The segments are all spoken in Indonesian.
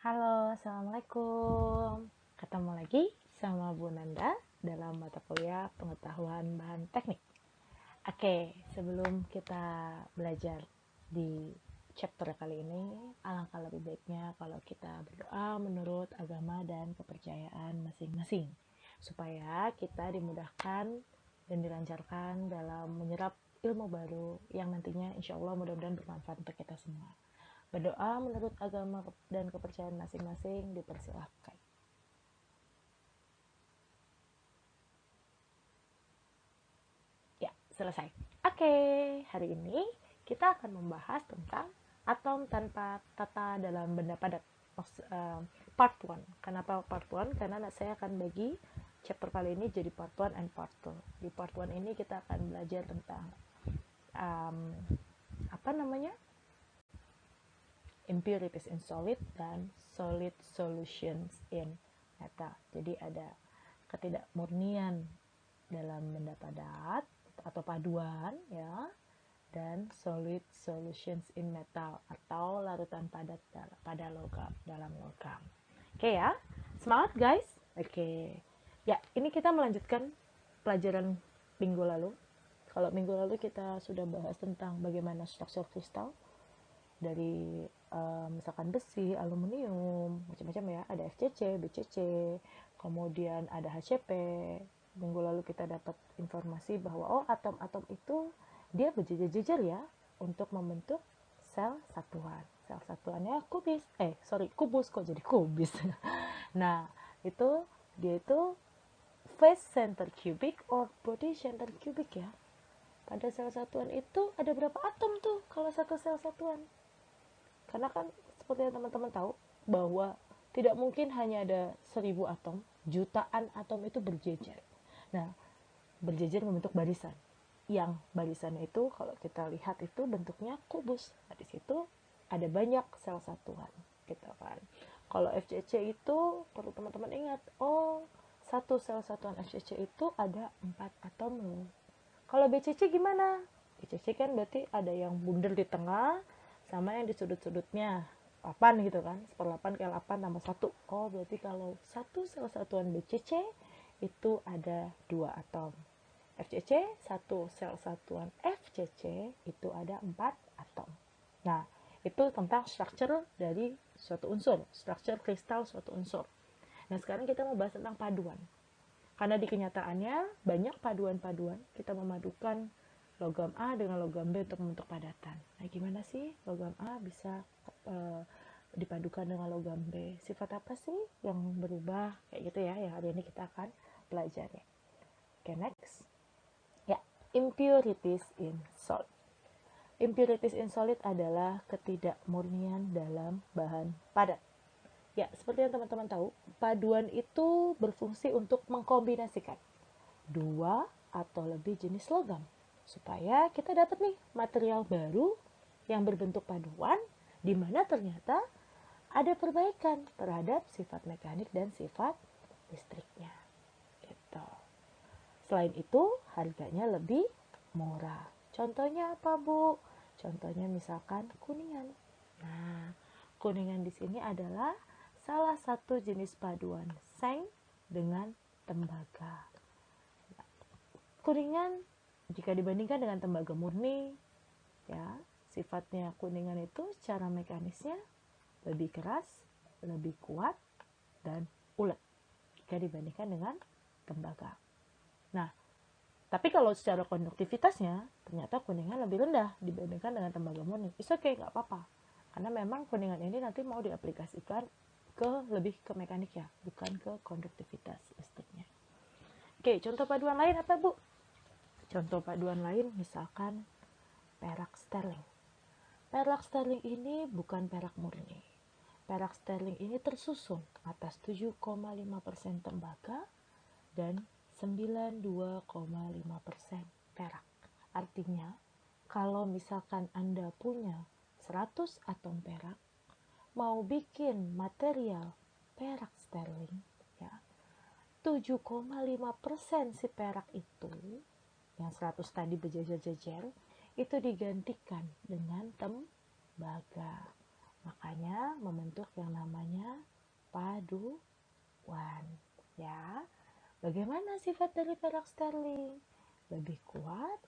Halo, Assalamualaikum. Ketemu lagi sama Bu Nanda dalam mata kuliah pengetahuan bahan teknik. Oke, sebelum kita belajar di chapter kali ini, alangkah lebih baiknya kalau kita berdoa menurut agama dan kepercayaan masing-masing, supaya kita dimudahkan dan dilancarkan dalam menyerap ilmu baru yang nantinya insya Allah mudah-mudahan bermanfaat untuk kita semua. Berdoa menurut agama dan kepercayaan masing-masing dipersilahkan. Ya, selesai. Oke, hari ini kita akan membahas tentang atom tanpa tata dalam benda padat. Part 1. Kenapa part 1? Karena saya akan bagi chapter kali ini jadi part 1 and part 2. Di part 1 ini kita akan belajar tentang impurities in solid dan solid solutions in metal. Jadi ada ketidakmurnian dalam benda padat atau paduan ya, dan solid solutions in metal atau larutan padat pada logam, dalam logam. Oke ya, semangat guys. Oke. Ya, ini kita melanjutkan pelajaran minggu lalu. Kalau minggu lalu kita sudah bahas tentang bagaimana struktur kristal dari misalkan besi, aluminium, macam-macam ya. Ada FCC, BCC, kemudian ada HCP. Minggu lalu kita dapat informasi bahwa atom-atom itu dia berjejer-jejer ya untuk membentuk sel satuan. Sel satuannya kubus kok jadi kubis. Nah, dia itu face center cubic or body center cubic ya. Pada sel satuan itu ada berapa atom tuh kalau satu sel satuan? Karena kan seperti yang teman-teman tahu bahwa tidak mungkin hanya ada 1000 atom, jutaan atom itu berjejer. Nah, berjejer membentuk barisan. Yang barisannya itu kalau kita lihat itu bentuknya kubus. Nah, di situ ada banyak sel satuan, gitu kan. Kalau FCC itu perlu teman-teman ingat, satu sel satuan FCC itu ada 4 atom loh. Kalau BCC gimana? BCC kan berarti ada yang bundel di tengah sama yang di sudut-sudutnya 8 gitu kan, 1/8 kali 8 tambah 1. Berarti kalau satu sel satuan BCC itu ada 2 atom. FCC, satu sel satuan FCC itu ada 4 atom. Nah, itu tentang struktur dari suatu unsur, struktur kristal suatu unsur. Nah, sekarang kita mau bahas tentang paduan. Karena di kenyataannya banyak paduan-paduan, kita memadukan logam A dengan logam B untuk membentuk padatan. Nah, gimana sih logam A bisa dipadukan dengan logam B? Sifat apa sih yang berubah? Kayak gitu ya, yang hari ini kita akan pelajari. Oke, next. Ya, impurities in solid. Impurities in solid adalah ketidakmurnian dalam bahan padat. Ya, seperti yang teman-teman tahu, paduan itu berfungsi untuk mengkombinasikan dua atau lebih jenis logam supaya kita dapat nih material baru yang berbentuk paduan di mana ternyata ada perbaikan terhadap sifat mekanik dan sifat listriknya. Gitu. Selain itu, harganya lebih murah. Contohnya apa, Bu? Contohnya misalkan kuningan. Nah, kuningan di sini adalah salah satu jenis paduan seng dengan tembaga. Kuningan jika dibandingkan dengan tembaga murni, ya, sifatnya kuningan itu secara mekanisnya lebih keras, lebih kuat, dan ulet jika dibandingkan dengan tembaga. Nah, tapi kalau secara konduktivitasnya, ternyata kuningan lebih rendah dibandingkan dengan tembaga murni. It's okay, nggak apa-apa. Karena memang kuningan ini nanti mau diaplikasikan lebih ke mekanik ya, bukan ke konduktivitas listriknya. Oke, contoh paduan lain apa, Bu? Contoh paduan lain misalkan perak sterling. Perak sterling ini bukan perak murni. Perak sterling ini tersusun atas 7,5% tembaga dan 92,5% perak. Artinya, kalau misalkan Anda punya 100 atom perak, mau bikin material perak sterling, ya, 7,5% si perak itu, yang 100 tadi berjejer-jejer, itu digantikan dengan tembaga. Makanya membentuk yang namanya paduan. Ya, bagaimana sifat dari perak sterling? Lebih kuat,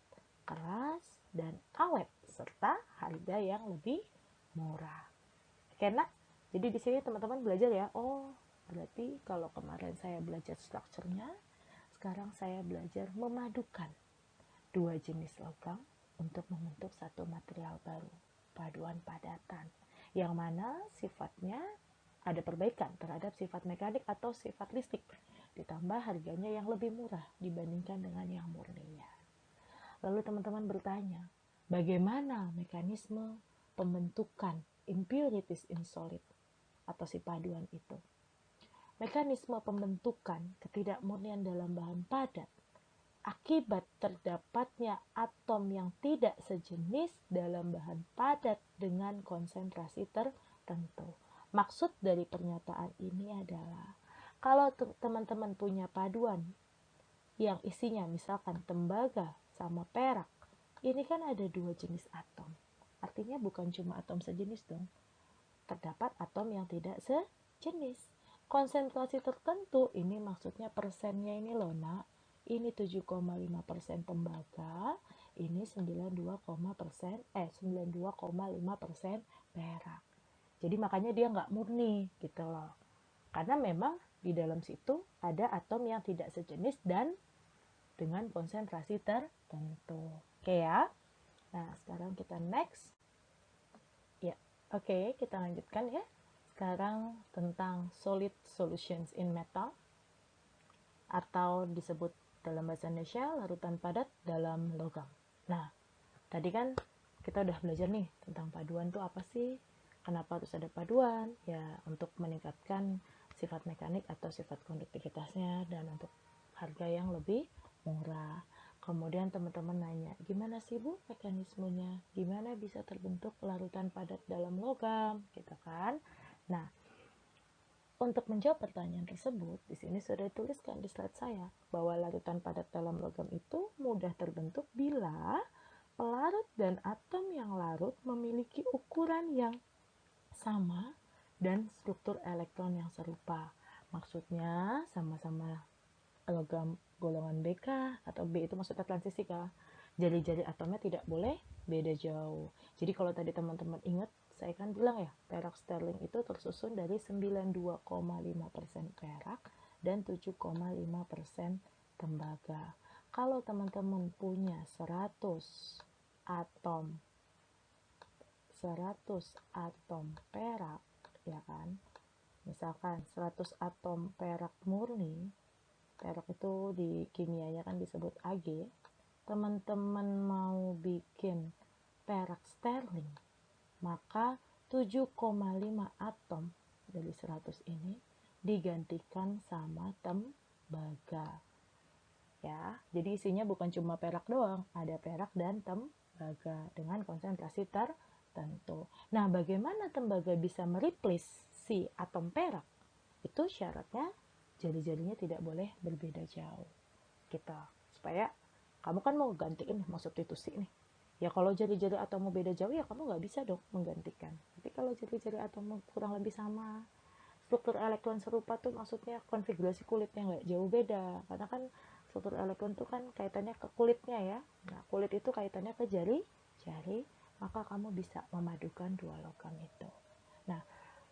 keras, dan awet, serta harga yang lebih murah. Oke, nak? Jadi di sini teman-teman belajar ya. Oh, berarti kalau kemarin saya belajar strukturnya, sekarang saya belajar memadukan dua jenis logam untuk membentuk satu material baru, paduan padatan, yang mana sifatnya ada perbaikan terhadap sifat mekanik atau sifat listrik, ditambah harganya yang lebih murah dibandingkan dengan yang murninya. Lalu teman-teman bertanya, bagaimana mekanisme pembentukan impurities in solid atau si paduan itu? Mekanisme pembentukan ketidakmurnian dalam bahan padat akibat terdapatnya atom yang tidak sejenis dalam bahan padat dengan konsentrasi tertentu. Maksud dari pernyataan ini adalah kalau teman-teman punya paduan yang isinya misalkan tembaga sama perak, ini kan ada dua jenis atom. Artinya bukan cuma atom sejenis dong. Terdapat atom yang tidak sejenis. Konsentrasi tertentu, ini maksudnya persennya ini loh nak. Ini 7,5% tembaga, ini 92,5% perak. Jadi makanya dia nggak murni gitu loh. Karena memang di dalam situ ada atom yang tidak sejenis dan dengan konsentrasi tertentu. Oke ya. Nah, sekarang kita next. Ya, oke, kita lanjutkan ya. Sekarang tentang solid solutions in metal atau disebut dalam bahasa Indonesia larutan padat dalam logam. Nah, tadi kan kita udah belajar nih tentang paduan tuh apa sih? Kenapa harus ada paduan? Ya, untuk meningkatkan sifat mekanik atau sifat konduktivitasnya dan untuk harga yang lebih murah. Kemudian teman-teman nanya, gimana sih Bu mekanismenya? Gimana bisa terbentuk larutan padat dalam logam? Gitu kan? Nah, untuk menjawab pertanyaan tersebut, di sini sudah dituliskan di slide saya bahwa larutan padat dalam logam itu mudah terbentuk bila pelarut dan atom yang larut memiliki ukuran yang sama dan struktur elektron yang serupa. Maksudnya sama-sama logam golongan BK atau B itu maksudnya transisi K. Jari-jari atomnya tidak boleh beda jauh. Jadi kalau tadi teman-teman ingat, saya kan bilang ya, perak sterling itu tersusun dari 92,5% perak dan 7,5% tembaga. Kalau teman-teman punya 100 atom 100 atom perak, ya kan? Misalkan 100 atom perak murni, perak itu di kimianya kan disebut Ag. Teman-teman mau bikin perak sterling, maka 7,5 atom dari 100 ini digantikan sama tembaga. Ya, jadi isinya bukan cuma perak doang, ada perak dan tembaga dengan konsentrasi tertentu. Nah, bagaimana tembaga bisa mereplace si atom perak? Itu syaratnya jari-jarinya tidak boleh berbeda jauh. Gitu. Supaya kamu kan mau gantiin, mau substitusi nih. Ya kalau jari-jari atom mau beda jauh ya kamu nggak bisa dong menggantikan. Tapi kalau jari-jari atom kurang lebih sama, struktur elektron serupa tuh maksudnya konfigurasi kulitnya nggak jauh beda. Karena kan struktur elektron tuh kan kaitannya ke kulitnya ya. Nah kulit itu kaitannya ke jari-jari, maka kamu bisa memadukan dua logam itu. Nah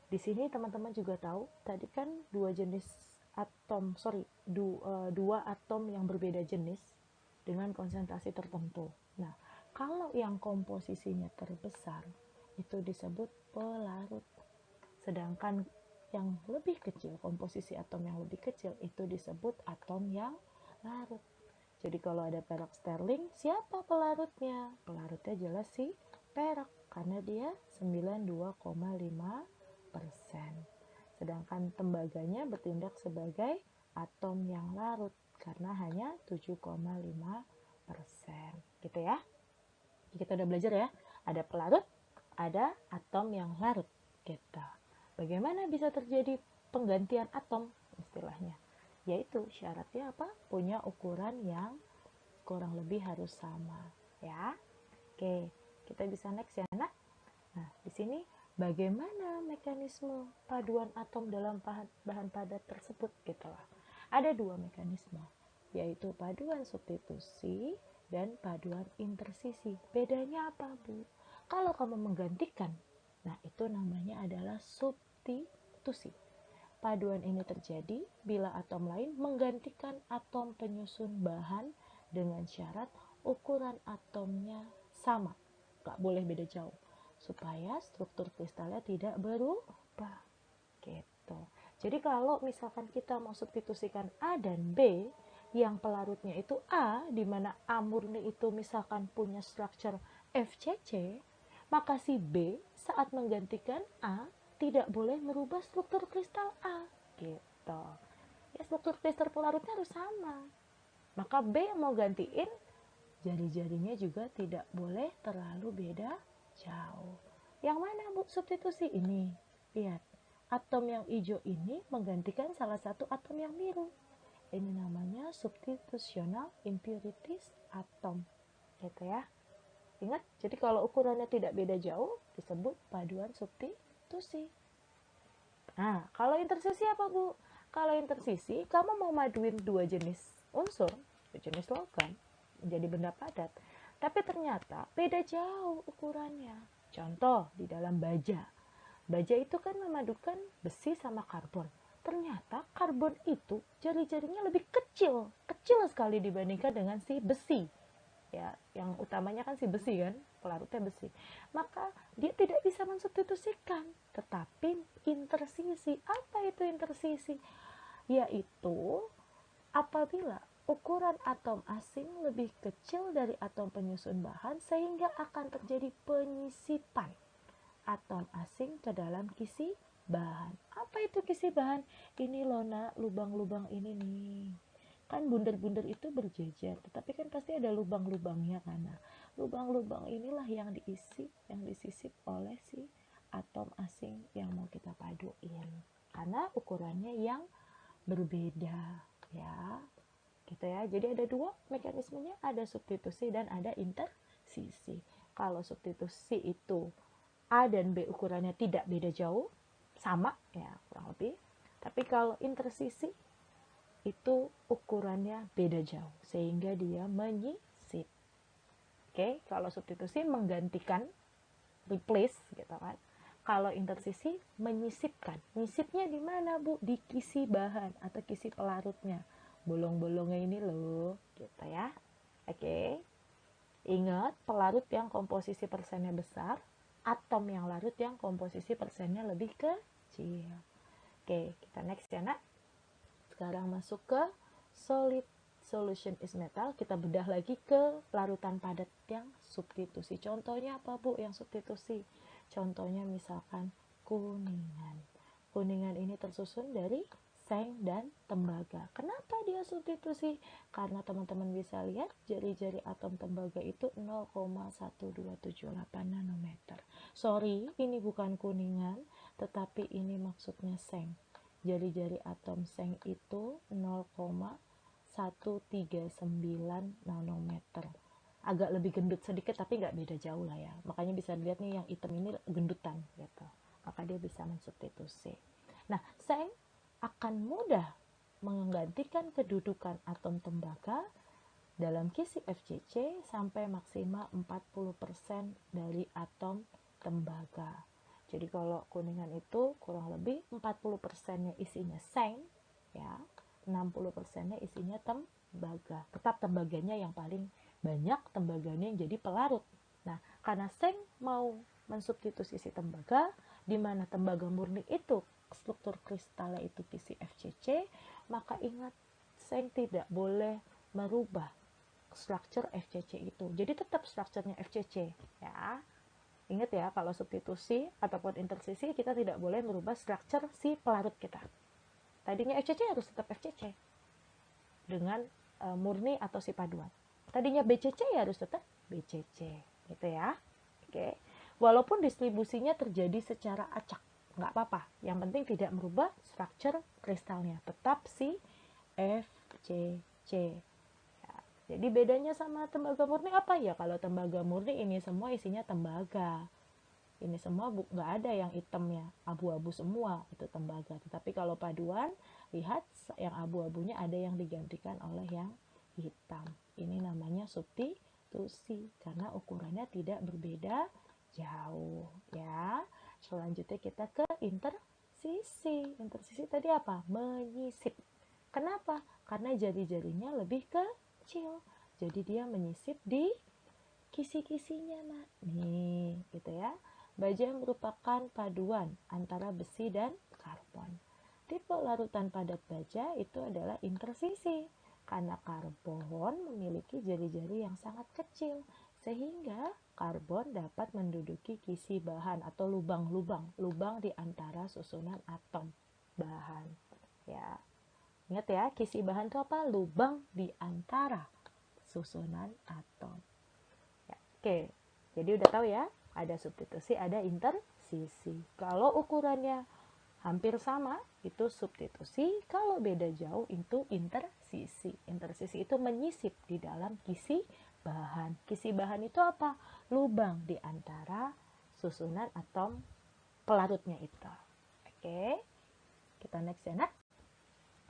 di sini teman-teman juga tahu tadi kan dua atom yang berbeda jenis dengan konsentrasi tertentu. Nah, kalau yang komposisinya terbesar itu disebut pelarut. Sedangkan yang lebih kecil, komposisi atom yang lebih kecil itu disebut atom yang larut. Jadi kalau ada perak sterling, siapa pelarutnya? Pelarutnya jelas sih perak karena dia 92,5%. Sedangkan tembaganya bertindak sebagai atom yang larut karena hanya 7,5%. Gitu ya. Jadi kita udah belajar ya, ada pelarut, ada atom yang larut. Gitu. Bagaimana bisa terjadi penggantian atom istilahnya? Yaitu syaratnya apa? Punya ukuran yang kurang lebih harus sama, ya. Oke, kita bisa next ya, Nak. Nah, di sini bagaimana mekanisme paduan atom dalam bahan padat tersebut gitu lah. Ada dua mekanisme, yaitu paduan substitusi dan paduan intersisi. Bedanya apa, Bu? Kalau kamu menggantikan, nah itu namanya adalah substitusi. Paduan ini terjadi bila atom lain menggantikan atom penyusun bahan dengan syarat ukuran atomnya sama, gak boleh beda jauh, supaya struktur kristalnya tidak berubah gitu. Jadi kalau misalkan kita mau substitusikan A dan B yang pelarutnya itu A, di mana A murni itu misalkan punya structure FCC, maka si B saat menggantikan A tidak boleh merubah struktur kristal A gitu. Ya, struktur kristal pelarutnya harus sama. Maka B yang mau gantiin, jari-jarinya juga tidak boleh terlalu beda jauh. Yang mana, Bu, substitusi ini? Lihat, atom yang hijau ini menggantikan salah satu atom yang biru. Ini namanya substitutional impurities atom. Gitu ya. Ingat, jadi kalau ukurannya tidak beda jauh, disebut paduan substitusi. Nah, kalau intersisi apa, Bu? Kalau intersisi, kamu mau maduin dua jenis unsur, dua jenis logam, menjadi benda padat. Tapi ternyata beda jauh ukurannya. Contoh, di dalam baja. Baja itu kan memadukan besi sama karbon. Ternyata karbon itu jari-jarinya lebih kecil, kecil sekali dibandingkan dengan si besi. Ya, yang utamanya kan si besi kan, pelarutnya besi. Maka dia tidak bisa mensubstitusikan, tetapi intersisi. Apa itu intersisi? Yaitu apabila ukuran atom asing lebih kecil dari atom penyusun bahan sehingga akan terjadi penyisipan atom asing ke dalam kisi bahan. Apa itu kisi bahan? Ini loh nak, lubang-lubang ini nih. Kan bundar-bundar itu berjejer, tetapi kan pasti ada lubang-lubangnya karena lubang-lubang inilah yang diisi, yang disisip oleh si atom asing yang mau kita paduin. Karena ukurannya yang berbeda, ya. Gitu ya. Jadi ada dua mekanismenya, ada substitusi dan ada intersisi. Kalau substitusi itu A dan B ukurannya tidak beda jauh, sama ya kurang lebih. Tapi kalau intersisi itu ukurannya beda jauh sehingga dia menyisip. Oke, kalau substitusi menggantikan, replace gitu kan. Kalau intersisi menyisipkan. Nyisipnya di mana, Bu? Di kisi bahan atau kisi pelarutnya. Bolong-bolongnya ini loh, gitu ya. Oke. Ingat, pelarut yang komposisi persennya besar, atom yang larut yang komposisi persennya lebih kecil. Oke, kita next ya, Nak. Sekarang masuk ke solid solution is metal. Kita bedah lagi ke larutan padat yang substitusi. Contohnya apa, Bu, yang substitusi? Contohnya misalkan kuningan. Kuningan ini tersusun dari seng dan tembaga. Kenapa dia substitusi? Karena teman-teman bisa lihat jari-jari atom tembaga itu 0,1278 nanometer. Sorry, ini bukan kuningan, tetapi ini maksudnya seng. Jari-jari atom seng itu 0,139 nanometer. Agak lebih gendut sedikit tapi nggak beda jauh lah ya. Makanya bisa dilihat nih yang hitam ini gendutan gitu. Maka dia bisa mensubstitusi. Nah, seng akan mudah menggantikan kedudukan atom tembaga dalam kisi FCC sampai maksimal 40% dari atom tembaga. Jadi kalau kuningan itu kurang lebih 40%-nya isinya seng, ya, 60%-nya isinya tembaga. Tetap tembaganya yang paling banyak, tembaganya yang jadi pelarut. Nah, karena seng mau mensubstitusi si tembaga, di mana tembaga murni itu struktur kristalnya itu kisi FCC, maka ingat seng tidak boleh merubah structure FCC itu. Jadi tetap strukturnya FCC, ya. Ingat ya, kalau substitusi ataupun intersisi kita tidak boleh merubah structure si pelarut kita. Tadinya FCC harus tetap FCC dengan murni atau si paduan. Tadinya BCC ya harus tetap BCC, gitu ya. Oke. Walaupun distribusinya terjadi secara acak, nggak apa-apa. Yang penting tidak merubah structure kristalnya, tetap si FCC. Jadi bedanya sama tembaga murni apa ya? Kalau tembaga murni ini semua isinya tembaga. Ini semua nggak ada yang hitamnya, abu-abu semua itu tembaga. Tetapi kalau paduan, lihat yang abu-abunya ada yang digantikan oleh yang hitam. Ini namanya substitusi karena ukurannya tidak berbeda jauh ya. Selanjutnya kita ke intersisi. Intersisi tadi apa? Menyisip. Kenapa? Karena jari-jarinya lebih kecil. Jadi dia menyisip di kisi-kisinya, Nak. Nih, gitu ya. Baja merupakan paduan antara besi dan karbon. Tipe larutan padat baja itu adalah intersisi. Karena karbon memiliki jari-jari yang sangat kecil, sehingga karbon dapat menduduki kisi bahan atau lubang-lubang, lubang di antara susunan atom bahan. Ya, ingat ya, kisi bahan itu apa? Lubang di antara susunan atom. Ya, oke, jadi udah tahu ya, ada substitusi, ada intersisi. Kalau ukurannya hampir sama, itu substitusi. Kalau beda jauh, itu intersisi. Intersisi itu menyisip di dalam kisi bahan. Kisi bahan itu apa? Lubang di antara susunan atom pelarutnya itu. Oke, kita next ya, Nak.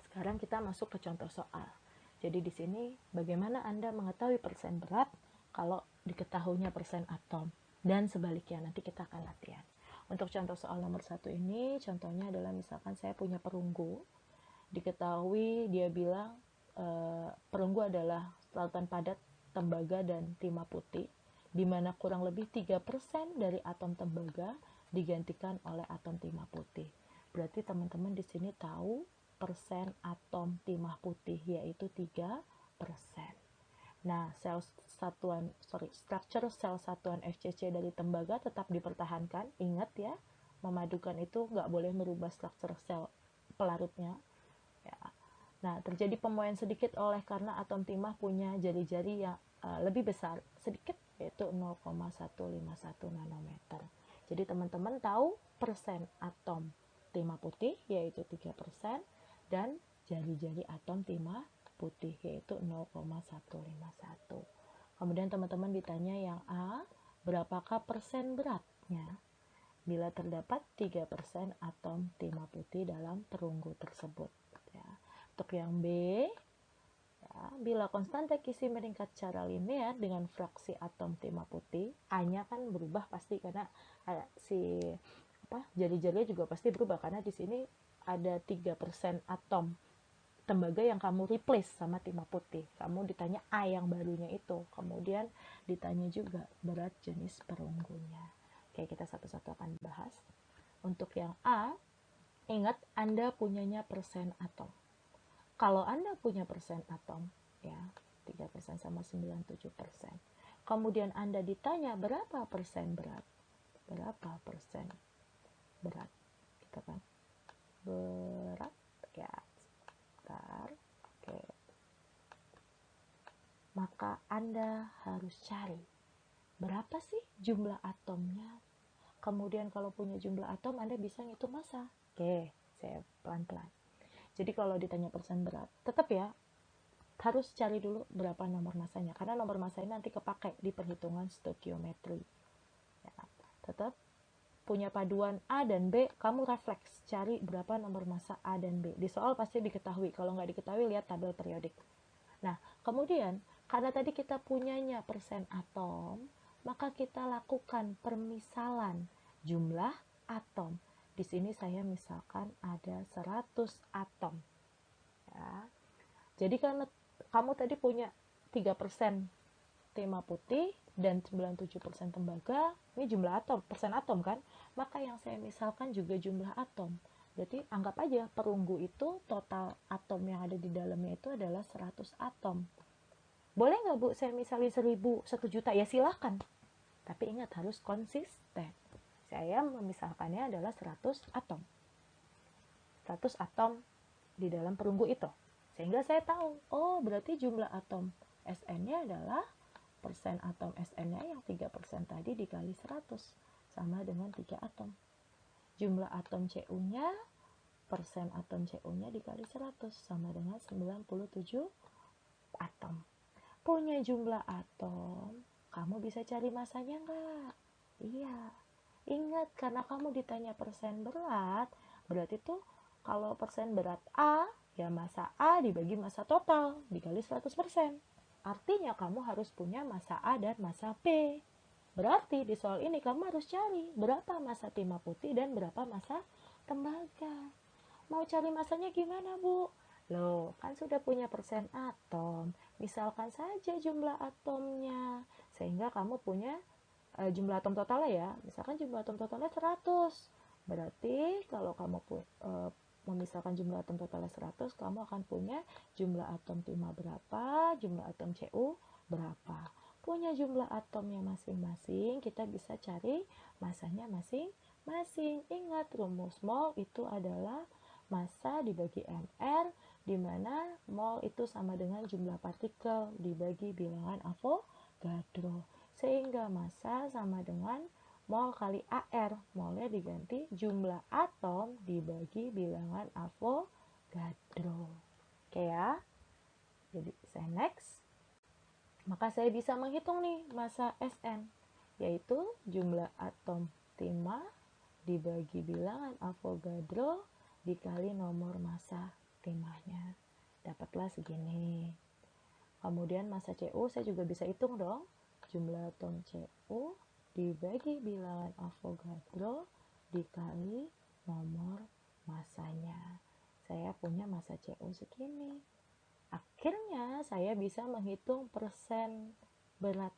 Sekarang kita masuk ke contoh soal. Jadi di sini bagaimana Anda mengetahui persen berat kalau diketahuinya persen atom, dan sebaliknya nanti kita akan latihan. Untuk contoh soal nomor 1 ini, contohnya adalah misalkan saya punya perunggu, diketahui dia bilang perunggu adalah larutan padat tembaga dan timah putih, di mana kurang lebih 3% dari atom tembaga digantikan oleh atom timah putih. Berarti teman-teman di sini tahu persen atom timah putih yaitu 3%. Nah, struktur sel satuan FCC dari tembaga tetap dipertahankan. Ingat ya, memadukan itu nggak boleh merubah struktur sel pelarutnya. Ya. Nah, terjadi pemoian sedikit oleh karena atom timah punya jari-jari yang lebih besar sedikit, yaitu 0,151 nanometer. Jadi teman-teman tahu persen atom timah putih yaitu 3% dan jari-jari atom timah putih yaitu 0,151. Kemudian teman-teman ditanya yang A, berapakah persen beratnya bila terdapat 3% atom timah putih dalam perunggu tersebut. Ya. Untuk yang B, ya, bila konstanta kisi meningkat secara linear dengan fraksi atom timah putih, A-nya kan berubah pasti karena jari-jarinya juga pasti berubah karena di sini ada 3% atom tembaga yang kamu replace sama timah putih. Kamu ditanya A yang barunya itu. Kemudian ditanya juga berat jenis perunggunya. Oke, kita satu-satu akan bahas. Untuk yang A, ingat Anda punyanya persen atom. Kalau Anda punya persen atom, ya 3% sama 97%. Kemudian Anda ditanya berapa persen berat. Berapa persen berat? Kita kan berat, ya. Oke. Maka Anda harus cari berapa sih jumlah atomnya. Kemudian kalau punya jumlah atom, Anda bisa ngitung massa. Oke, saya pelan-pelan. Jadi kalau ditanya persen berat, tetap ya harus cari dulu berapa nomor massanya. Karena nomor massa ini nanti kepakai di perhitungan stoikiometri. Ya, tetap punya paduan A dan B, kamu refleks cari berapa nomor massa A dan B. Di soal pasti diketahui. Kalau nggak diketahui, lihat tabel periodik. Nah, kemudian karena tadi kita punyanya persen atom, maka kita lakukan permisalan jumlah atom. Di sini saya misalkan ada 100 atom. Ya. Jadi karena kamu tadi punya 3% timah putih dan 97% tembaga, ini jumlah atom, persen atom kan, maka yang saya misalkan juga jumlah atom. Berarti anggap aja perunggu itu total atom yang ada di dalamnya itu adalah 100 atom. Boleh nggak Bu saya misalin 1000, 1 juta? Ya silahkan, tapi ingat harus konsisten. Saya memisalkannya adalah 100 atom. 100 atom di dalam perunggu itu, sehingga saya tahu, oh berarti jumlah atom SN-nya adalah persen atom SN-nya yang 3% tadi dikali 100 sama dengan 3 atom. Jumlah atom CU-nya, persen atom CU-nya dikali 100 sama dengan 97 atom. Punya jumlah atom, kamu bisa cari massanya nggak? Iya. Ingat, karena kamu ditanya persen berat, berarti tuh kalau persen berat A, ya massa A dibagi massa total dikali 100%. Artinya kamu harus punya massa A dan massa B. Berarti di soal ini kamu harus cari berapa massa timah putih dan berapa massa tembaga. Mau cari massanya gimana, Bu? Loh, kan sudah punya persen atom. Misalkan saja jumlah atomnya. Sehingga kamu punya jumlah atom totalnya ya. Misalkan jumlah atom totalnya 100. Berarti kalau kamu memisahkan jumlah atom totalnya 100, kamu akan punya jumlah atom timah berapa, jumlah atom Cu berapa. Punya jumlah atomnya masing-masing, kita bisa cari masanya masing-masing. Ingat, rumus mol itu adalah massa dibagi mR, di mana mol itu sama dengan jumlah partikel dibagi bilangan Avogadro. Sehingga massa sama dengan mol kali AR. Molnya diganti jumlah atom dibagi bilangan Avogadro. Oke ya. Jadi saya next. Maka saya bisa menghitung nih massa Sn, yaitu jumlah atom timah dibagi bilangan Avogadro dikali nomor massa timahnya. Dapatlah segini. Kemudian massa Cu saya juga bisa hitung dong. Jumlah atom Cu dibagi bilangan Avogadro dikali nomor massanya. Saya punya massa Cu segini. Akhirnya saya bisa menghitung persen berat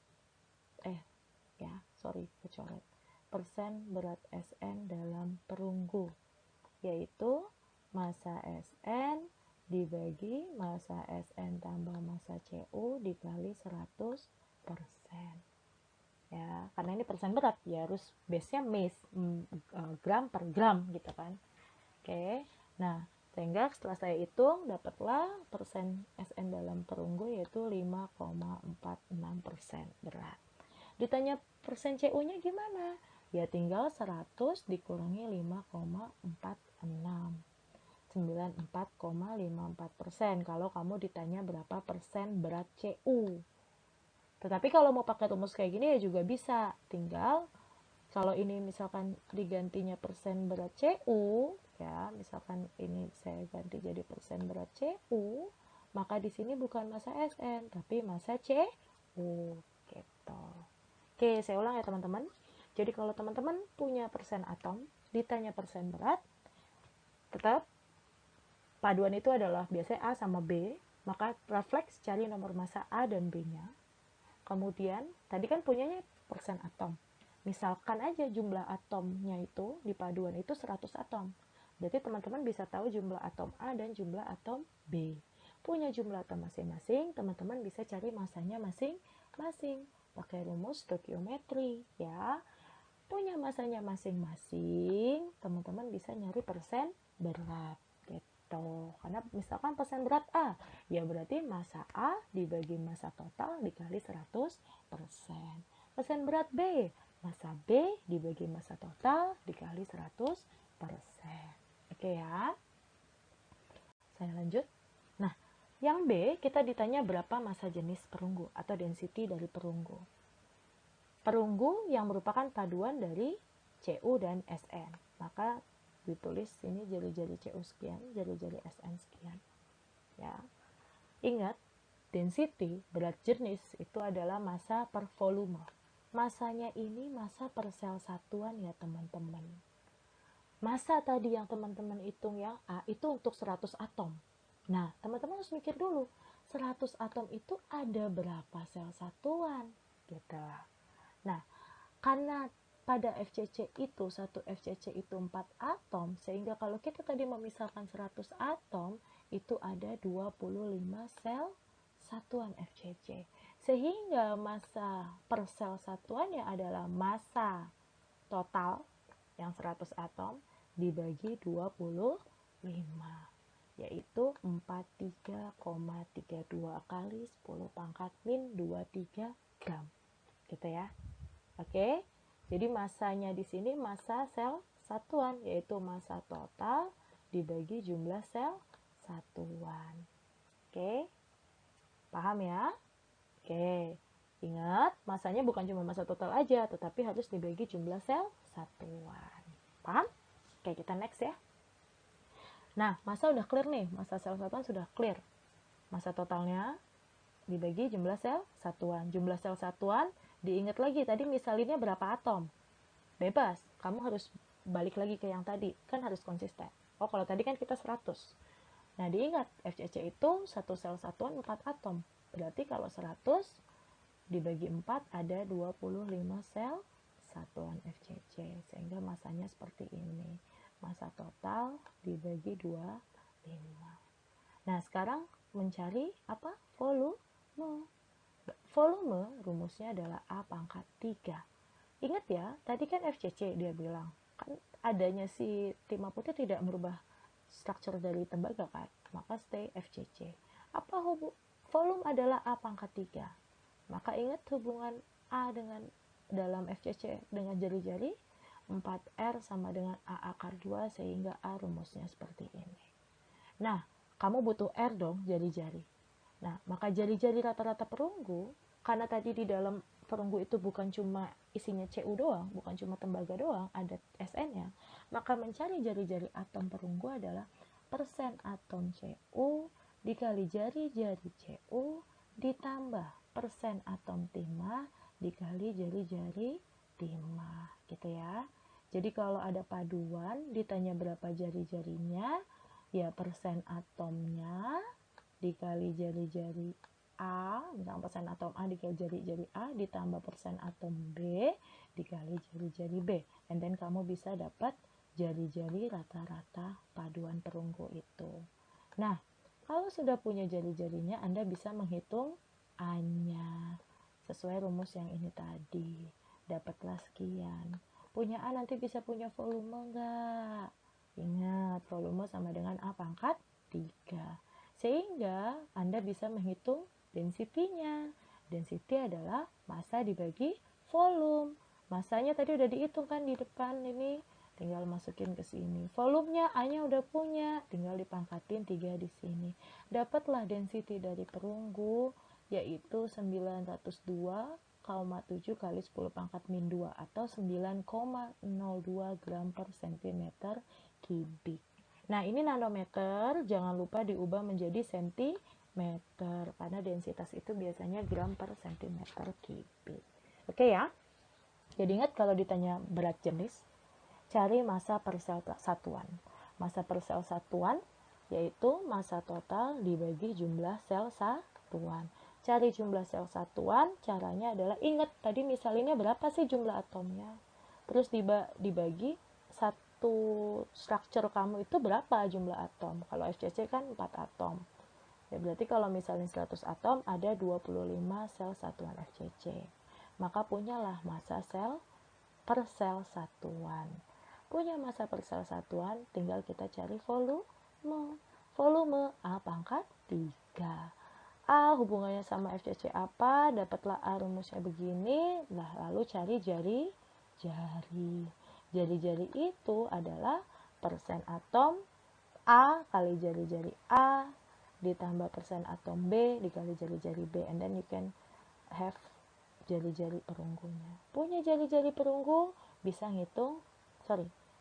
persen berat Sn dalam perunggu, yaitu massa Sn dibagi massa Sn tambah massa Cu dikali 100%. Ya, karena ini persen berat ya harus base-nya gram per gram gitu kan. Oke. Nah, sehingga setelah saya hitung dapatlah persen Sn dalam perunggu yaitu 5,46% berat. Ditanya persen Cu-nya gimana? Ya tinggal 100 dikurangi 5,46. 94,54% kalau kamu ditanya berapa persen berat Cu. Tetapi kalau mau pakai rumus kayak gini ya juga bisa. Tinggal kalau ini misalkan digantinya persen berat Cu, ya misalkan ini saya ganti jadi persen berat Cu, maka di sini bukan massa Sn tapi massa Cu gitu. Oke, saya ulang ya teman-teman. Jadi kalau teman-teman punya persen atom, ditanya persen berat, tetap paduan itu adalah biasanya A sama B, maka refleks cari nomor massa A dan B-nya. Kemudian, tadi kan punyanya persen atom. Misalkan aja jumlah atomnya itu di paduan itu 100 atom. Berarti teman-teman bisa tahu jumlah atom A dan jumlah atom B. Punya jumlah atom masing-masing, teman-teman bisa cari massanya masing-masing. Pakai rumus stoikiometri ya. Punya masanya masing-masing, teman-teman bisa nyari persen berat gitu. Karena misalkan persen berat A, ya berarti massa A dibagi massa total dikali 100%. Persen berat B, massa B dibagi massa total dikali 100%. Oke ya. Saya lanjut. Nah, yang B kita ditanya berapa massa jenis perunggu atau density dari perunggu. Perunggu yang merupakan paduan dari Cu dan Sn. Maka ditulis ini jari-jari Cu sekian, jari-jari Sn sekian. Ya. Ingat, density berat jenis itu adalah massa per volume. Massanya ini massa per sel satuan ya teman-teman. Massa tadi yang teman-teman hitung yang A itu untuk 100 atom. Nah, teman-teman harus mikir dulu, 100 atom itu ada berapa sel satuan? Gitu. Nah, karena pada FCC itu, satu FCC itu 4 atom, sehingga kalau kita tadi memisahkan 100 atom, itu ada 25 sel satuan FCC. Sehingga massa per sel satuannya adalah massa total yang 100 atom dibagi 25, yaitu 43,32 kali 10 pangkat min 23 gram. Gitu ya. Oke, jadi massanya di sini massa sel satuan, yaitu massa total dibagi jumlah sel satuan. Oke, paham ya? Oke, Ingat, masanya bukan cuma massa total aja, tetapi harus dibagi jumlah sel satuan. Paham? Oke, kita next ya. Nah, massa udah clear nih, massa sel satuan sudah clear. Massa totalnya dibagi jumlah sel satuan. Jumlah sel satuan, diingat lagi tadi misalinnya berapa atom. Bebas, kamu harus balik lagi ke yang tadi, kan harus konsisten. Oh, kalau tadi kan kita 100. Nah, diingat, FCC itu satu sel satuan 4 atom. Berarti kalau 100 dibagi 4 ada 25 sel satuan FCC. Sehingga masanya seperti ini. Massa total dibagi 25. Nah, sekarang mencari apa? Volume. Volume rumusnya adalah A pangkat 3. Ingat ya, tadi kan FCC dia bilang. Kan adanya si timah putih tidak merubah struktur dari tembaga kan, maka stay FCC. Apa volume adalah A pangkat 3. Maka ingat hubungan A dengan dalam FCC dengan jari-jari, 4R sama dengan A akar 2 sehingga A rumusnya seperti ini. Nah, kamu butuh R dong, jari-jari. Nah, maka jari-jari rata-rata perunggu, karena tadi di dalam perunggu itu bukan cuma isinya Cu doang, bukan cuma tembaga doang, ada Sn-nya. Maka mencari jari-jari atom perunggu adalah persen atom Cu dikali jari-jari Cu ditambah persen atom timah dikali jari-jari timah, gitu ya. Jadi kalau ada paduan, ditanya berapa jari-jarinya, ya persen atomnya dikali jari-jari A, misalnya persen atom A dikali jari-jari A, ditambah persen atom B dikali jari-jari B. And then kamu bisa dapat jari-jari rata-rata paduan perunggu itu. Nah, kalau sudah punya jari-jarinya, Anda bisa menghitung A-nya. Sesuai rumus yang ini tadi. Dapatlah sekian. Punya A nanti bisa punya volume enggak? Ingat, volume sama dengan A pangkat 3. Sehingga Anda bisa menghitung density-nya. Density adalah massa dibagi volume. Massanya tadi udah dihitung kan di depan ini. Tinggal masukin ke sini. Volumenya A-nya udah punya, tinggal dipangkatin 3 di sini. Dapatlah density dari perunggu yaitu 902,7 kali 10 pangkat min 2 atau 9,02 gram per centimeter kubik. Nah, ini nanometer, jangan lupa diubah menjadi sentimeter, karena densitas itu biasanya gram per centimeter kubik. Oke ya? Jadi ingat kalau ditanya berat jenis, cari massa per sel satuan. Massa per sel satuan yaitu massa total dibagi jumlah sel satuan. Cari jumlah sel satuan, caranya adalah ingat tadi misalnya berapa sih jumlah atomnya. Terus dibagi satu struktur kamu itu berapa jumlah atom. Kalau FCC kan 4 atom. Ya berarti kalau misalnya 100 atom ada 25 sel satuan FCC. Maka punyalah massa sel per sel satuan. Punya massa per sel satuan, tinggal kita cari volume. Volume A pangkat 3. A hubungannya sama FCC apa? Dapatlah A rumusnya begini. Nah, lalu cari jari-jari. Jari-jari itu adalah persen atom A kali jari-jari A ditambah persen atom B dikali jari-jari B. And then you can have jari-jari perunggunya. Punya jari-jari perunggu bisa ngitung,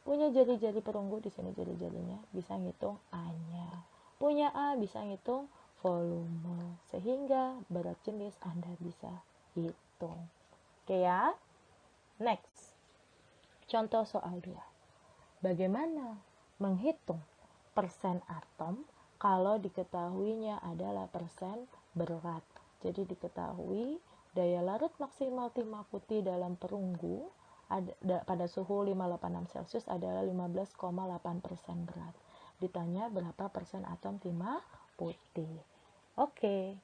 punya jari-jari perunggu di sini jari-jarinya bisa ngitung A-nya. Punya A bisa ngitung volume, sehingga berat jenis Anda bisa hitung. Oke ya. Next. Contoh soal 2. Bagaimana menghitung persen atom kalau diketahuinya adalah persen berat? Jadi diketahui daya larut maksimal timah putih dalam perunggu pada suhu 586 Celcius adalah 15,8% berat. Ditanya berapa persen atom timah putih. Oke,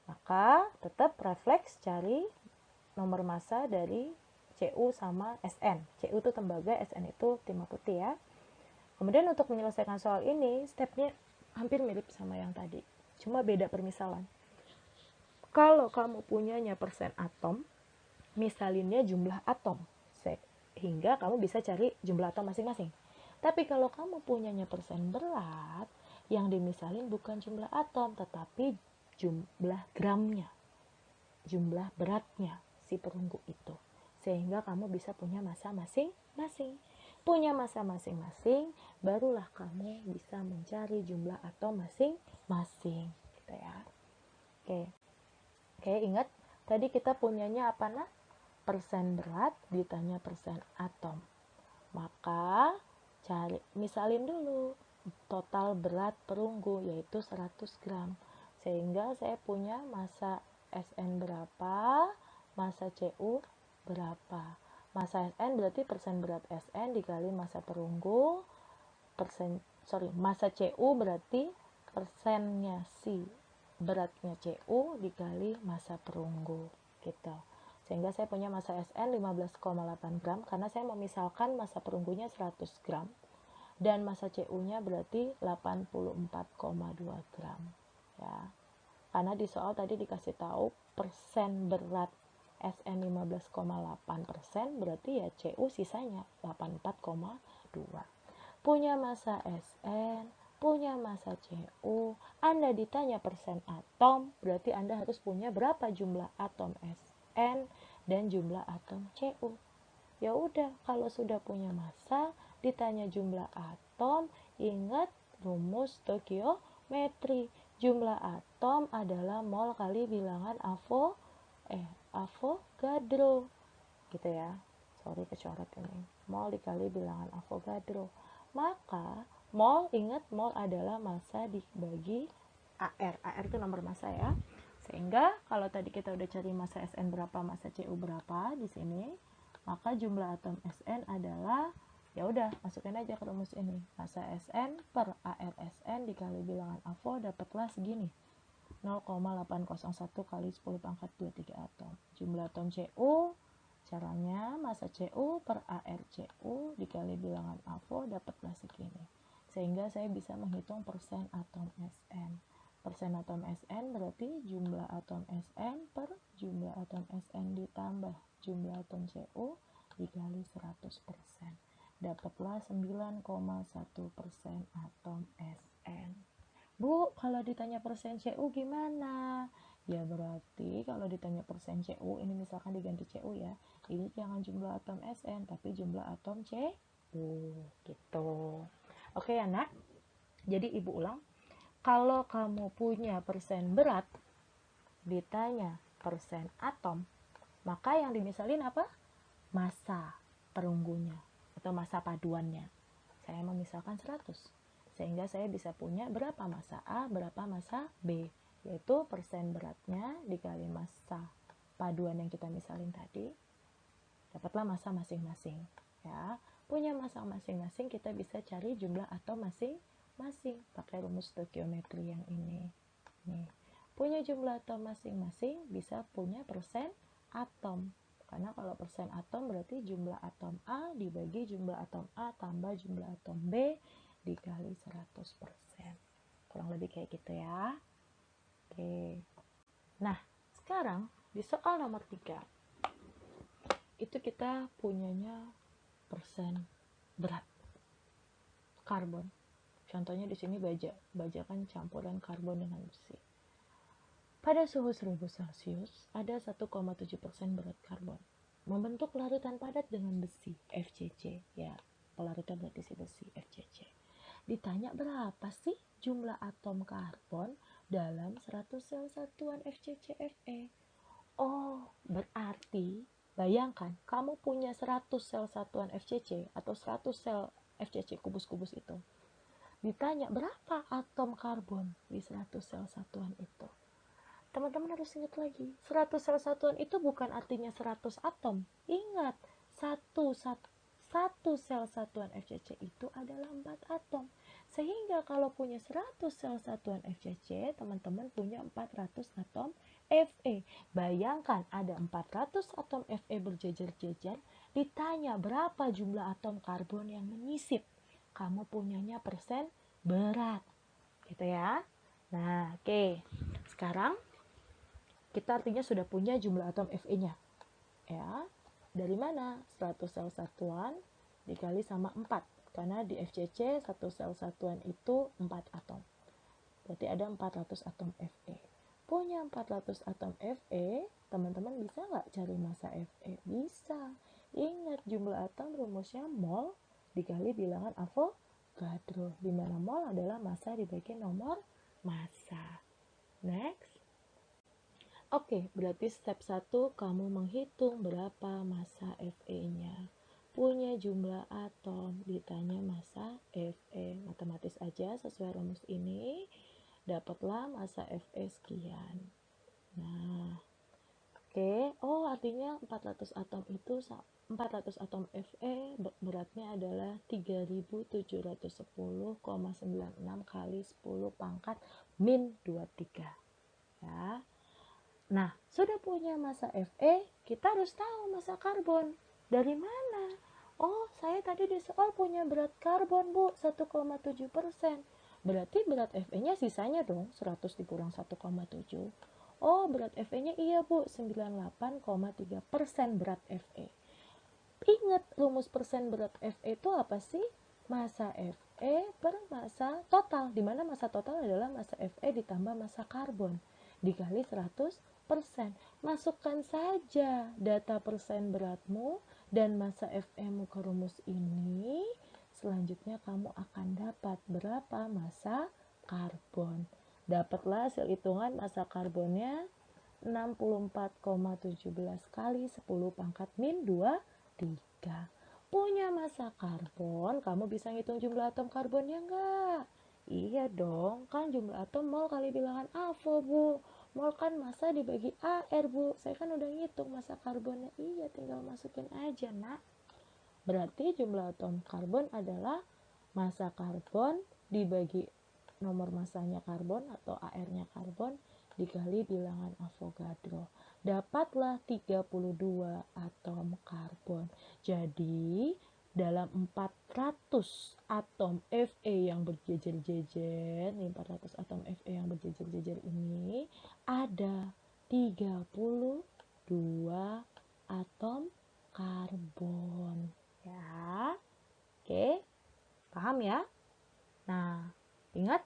maka tetap refleks cari nomor massa dari Cu sama Sn. Cu itu tembaga, Sn itu timah putih ya. Kemudian untuk menyelesaikan soal ini, stepnya hampir mirip sama yang tadi. Cuma beda permisalan. Kalau kamu punyanya persen atom, misalinnya jumlah atom. Sehingga kamu bisa cari jumlah atom masing-masing. Tapi kalau kamu punyanya persen berat, yang dimisalin bukan jumlah atom, tetapi jumlah gramnya. jumlah beratnya si perunggu itu. Sehingga kamu bisa punya massa masing-masing. Punya massa masing-masing, barulah kamu bisa mencari jumlah atom masing-masing. Gitu ya. Oke, ingat tadi kita punyanya apa nah? Persen berat ditanya persen atom. Maka misalin dulu total berat perunggu yaitu 100 gram. Sehingga saya punya massa Sn berapa, massa Cu berapa. Massa Sn berarti persen berat Sn dikali massa perunggu, massa Cu berarti persennya si beratnya Cu dikali massa perunggu gitu. Sehingga saya punya massa Sn 15,8 gram karena saya memisalkan massa perunggunya 100 gram dan massa Cu-nya berarti 84,2 gram ya. Karena di soal tadi dikasih tahu persen berat Sn 15,8% berarti ya Cu sisanya 84,2. Punya massa Sn, punya massa Cu, Anda ditanya persen atom, berarti Anda harus punya berapa jumlah atom Sn dan jumlah atom Cu. Ya udah, kalau sudah punya massa, ditanya jumlah atom, ingat rumus stoikiometri. Jumlah atom adalah mol kali bilangan Avogadro. Gitu ya. Sorry kecoret ini. Mol dikali bilangan Avogadro. Maka mol, ingat mol adalah massa dibagi AR. AR itu nomor massa ya. Sehingga kalau tadi kita udah cari massa Sn berapa, massa Cu berapa di sini, maka jumlah atom Sn adalah, ya udah masukin aja ke rumus ini. Massa Sn per AR Sn dikali bilangan Avo dapatlah segini. 0,801 kali 10 pangkat 23 atom. Jumlah atom Cu, caranya massa Cu per AR Cu dikali bilangan Avo dapatlah segini. Sehingga saya bisa menghitung persen atom Sn. Persen atom Sn berarti jumlah atom Sn per jumlah atom Sn ditambah jumlah atom Cu dikali 100%. Dapatlah 9,1% atom Sn. Bu, kalau ditanya persen Cu gimana? Ya berarti kalau ditanya persen Cu, ini misalkan diganti Cu ya, ini jangan jumlah atom Sn, tapi jumlah atom Cu. Gitu. Oke ya nak? Jadi ibu ulang. Kalau kamu punya persen berat, ditanya persen atom, maka yang dimisalin apa? Massa perunggunya atau massa paduannya. Saya memisalkan 100. Sehingga saya bisa punya berapa massa A, berapa massa B. Yaitu persen beratnya dikali massa paduan yang kita misalin tadi. Dapatlah massa masing-masing. Ya, punya massa masing-masing kita bisa cari jumlah atom masing-masing pakai rumus stoikiometri yang ini. Nih, punya jumlah atom masing-masing bisa punya persen atom. Karena kalau persen atom berarti jumlah atom A dibagi jumlah atom A tambah jumlah atom B dikali 100%. Kurang lebih kayak gitu ya. Oke. Nah, sekarang di soal nomor 3 itu kita punyanya persen berat karbon. Contohnya di sini baja. Baja kan campuran karbon dengan besi. Pada suhu 1000 Celcius ada 1,7% berat karbon. Membentuk larutan padat dengan besi FCC. Ya, pelarutan berarti si besi FCC. Ditanya berapa sih jumlah atom karbon dalam 100 sel satuan FCC-Fe. Oh, berarti bayangkan kamu punya 100 sel satuan FCC atau 100 sel FCC kubus-kubus itu. Ditanya berapa atom karbon di 100 sel satuan itu. Teman-teman harus ingat lagi, 100 sel satuan itu bukan artinya 100 atom. Ingat, satu sel satuan FCC itu adalah 4 atom. Sehingga kalau punya 100 sel satuan FCC, teman-teman punya 400 atom Fe. Bayangkan ada 400 atom Fe berjejer-jejer, ditanya berapa jumlah atom karbon yang menyisip. Kamu punyanya persen berat. Gitu ya. Nah, oke. Sekarang kita artinya sudah punya jumlah atom Fe-nya. Ya. Dari mana? 100 sel satuan dikali sama 4. Karena di FCC 1 sel satuan itu 4 atom. Berarti ada 400 atom Fe. punya 400 atom Fe, teman-teman bisa nggak cari massa Fe? Bisa. Ingat, jumlah atom rumusnya mol dikali bilangan Avogadro, di mana mol adalah massa dibagi nomor massa. Next. Oke, berarti step 1 kamu menghitung berapa massa Fe-nya. Punya jumlah atom, ditanya massa Fe. Matematis aja sesuai rumus ini, dapatlah massa Fe sekian. Nah, oke. Oh, artinya 400 atom itu 400 atom Fe beratnya adalah 3710,96 kali 10 pangkat min 23. Ya. Nah, sudah punya massa Fe, kita harus tahu massa karbon. Dari mana? Oh, saya tadi di soal punya berat karbon, Bu, 1,7%. Berarti berat Fe-nya sisanya dong, 100 dikurang 1,7. Oh, berat Fe-nya iya, Bu, 98,3% berat Fe. Ingat, rumus persen berat Fe itu apa sih? Massa Fe per massa total, di mana massa total adalah massa Fe ditambah massa karbon dikali 100%. Masukkan saja data persen beratmu dan massa Fe-mu ke rumus ini. Selanjutnya kamu akan dapat berapa massa karbon. Dapatlah hasil hitungan massa karbonnya 64,17 kali 10 pangkat min 23. Punya massa karbon, kamu bisa ngitung jumlah atom karbonnya enggak? Iya dong, kan jumlah atom mol kali bilangan Avo, Bu. Mol kan massa dibagi AR, Bu. Saya kan udah ngitung massa karbonnya. Iya, tinggal masukin aja, Nak. Berarti jumlah atom karbon adalah massa karbon dibagi nomor massanya karbon atau AR-nya karbon dikali bilangan Avogadro. Dapatlah 32 atom karbon. Jadi, dalam 400 atom Fe yang berjejer-jejer, 400 atom Fe yang berjejer-jejer ini, ada 32 atom karbon. Ya, oke, paham ya? Nah, ingat,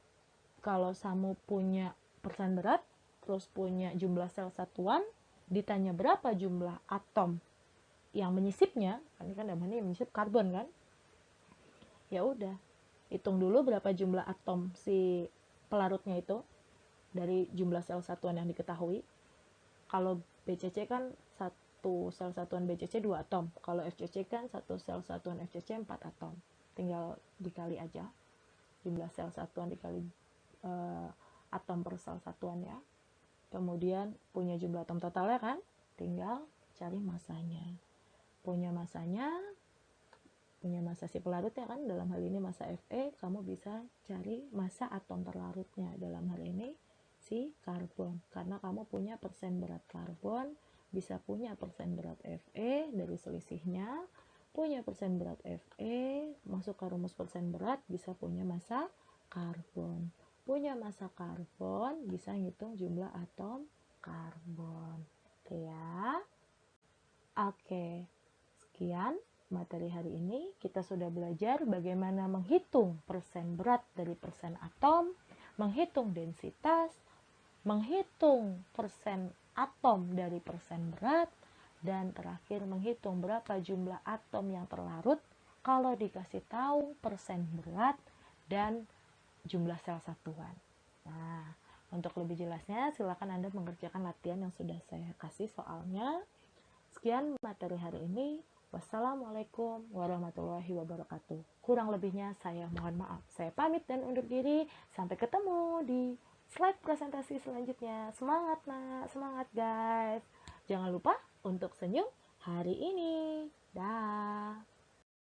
kalau kamu punya persen berat, terus punya jumlah sel satuan, ditanya berapa jumlah atom yang menyisipnya, ini kan namanya menyisip karbon kan, ya udah hitung dulu berapa jumlah atom si pelarutnya itu dari jumlah sel satuan yang diketahui. Kalau BCC kan satu sel satuan BCC 2 atom, kalau FCC kan satu sel satuan FCC 4 atom, tinggal dikali aja jumlah sel satuan dikali atom per sel satuan ya. Kemudian punya jumlah atom totalnya kan, tinggal cari massanya. Punya massa si pelarutnya kan, dalam hal ini massa Fe, kamu bisa cari massa atom terlarutnya, dalam hal ini si karbon. Karena kamu punya persen berat karbon, bisa punya persen berat Fe dari selisihnya, punya persen berat Fe, masuk ke rumus persen berat, bisa punya massa karbon. Punya massa karbon, bisa ngitung jumlah atom karbon. Oke ya. Oke. Sekian materi hari ini. Kita sudah belajar bagaimana menghitung persen berat dari persen atom, menghitung densitas, menghitung persen atom dari persen berat, dan terakhir menghitung berapa jumlah atom yang terlarut kalau dikasih tahu persen berat dan jumlah sel satuan. Nah, untuk lebih jelasnya silakan Anda mengerjakan latihan yang sudah saya kasih soalnya. Sekian materi hari ini. Wassalamualaikum warahmatullahi wabarakatuh. Kurang lebihnya saya mohon maaf. Saya pamit dan undur diri. Sampai ketemu di slide presentasi selanjutnya. Semangat nak, semangat guys. Jangan lupa untuk senyum hari ini. Dah.